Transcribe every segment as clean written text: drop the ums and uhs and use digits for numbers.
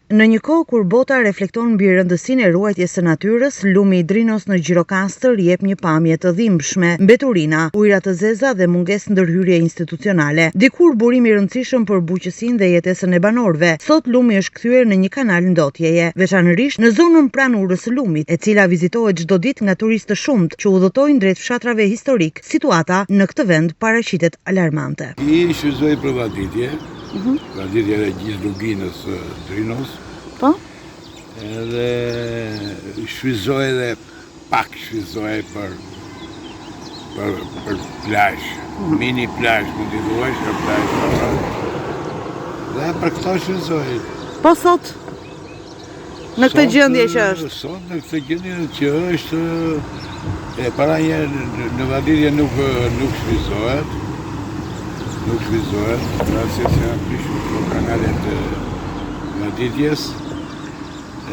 Në një kohë kur bota reflekton mbi rëndësinë e ruajtjes së natyrës, lumi i Drinos në Gjirokastër jep një pamje të dhimbshme, mbeturina, ujëra të zeza dhe mungesë ndërhyrje institucionale. Dikur burim i rëndësishëm për buqësinë dhe jetesën e banorëve, sot lumi është kthyer në një kanal ndotjeje, veçanërisht në zonën pranë urës së lumit, e cila vizitohet çdo ditë nga turistë të shumtë që udhëtojnë drejt fshatrave historik. Situata në këtë vend paraqitet alarmante. I shfryzoi për vaditje. Vaditje e gjithë luginës Drinos. Po? Edhe shfryzoi dhe pak shfryzoi për plazh, mini plazh, mund t'i thuash për plazh. Dhe për këto shfryzoi. Po sot në këtë gjendje që është. Sot në këtë gjendje që është para një në vaditje nuk shfryzohet. Nuk shfryzohet, krasë se janë prishur këto kanalet të vaditjes,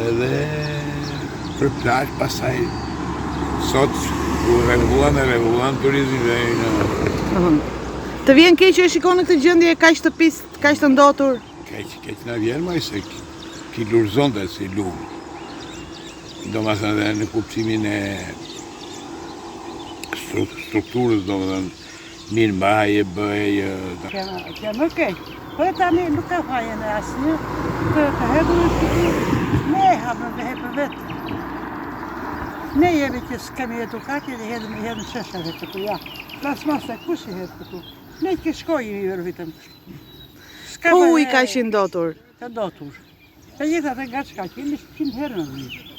edhe për plazh pasaj sot rregullan turizmin. Të vjen keq që e shikon në këtë gjendje kaq të pistë, kaq të ndotur? Keq na vjen më se ki lurzonte si lum. Domethënë në kuptimin e strukturës, domethënë mirë mbaje, bëj... Kjo më keq, po tani nuk ka fajën e asnjë, të hedhur këtu, ne hapëm dhe hepëm vetë. Ne jemi që s'kemi edukatje dhe hedhëm qeshave këtu, ja. Plasmas e kush i hedhë këtu? Ne që shkojmë i vitëm. Po uj ka që ndotur? Ka ndotur. Të gjithat e nga qka, kemi 100 herë në vijë.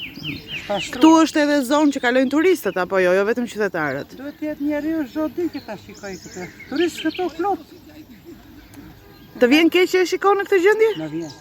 Këtu është edhe zonë që kalojnë turistët, apo jo vetëm qytetarët? Duhet jetë njeriu çdo ditë që ta shikoj këtë. Turistë këtu plot. Të vjen keq që e shikon në këtë gjendje? Në vjen.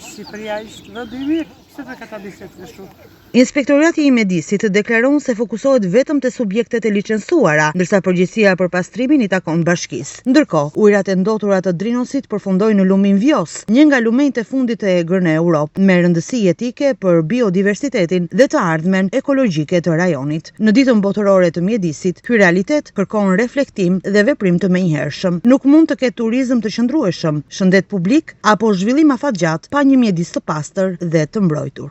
Shqipëria ishtë vend i mirë, pse të ka bisedë kështu? Inspektorati i Mjedisit deklaron se fokusohet vetëm te subjektet e licencuara, ndërsa përgjegjësia për pastrimin i takon bashkisë. Ndërkohë, ujërat e ndotura të Drinosit përfundojnë në lumin Vjos, një nga lumenjtë e fundit e egrën e Europë, me rëndësi etike për biodiversitetin dhe të ardhmen ekologjike të rajonit. Në ditën botërore të Mjedisit, ky realitet kërkon reflektim dhe veprim të menjëhershëm. Nuk mund të ketë turizëm të qëndrueshëm, shëndet publik apo zhvillim afatgjat pa një mjedis të pastër dhe të mbrojtur.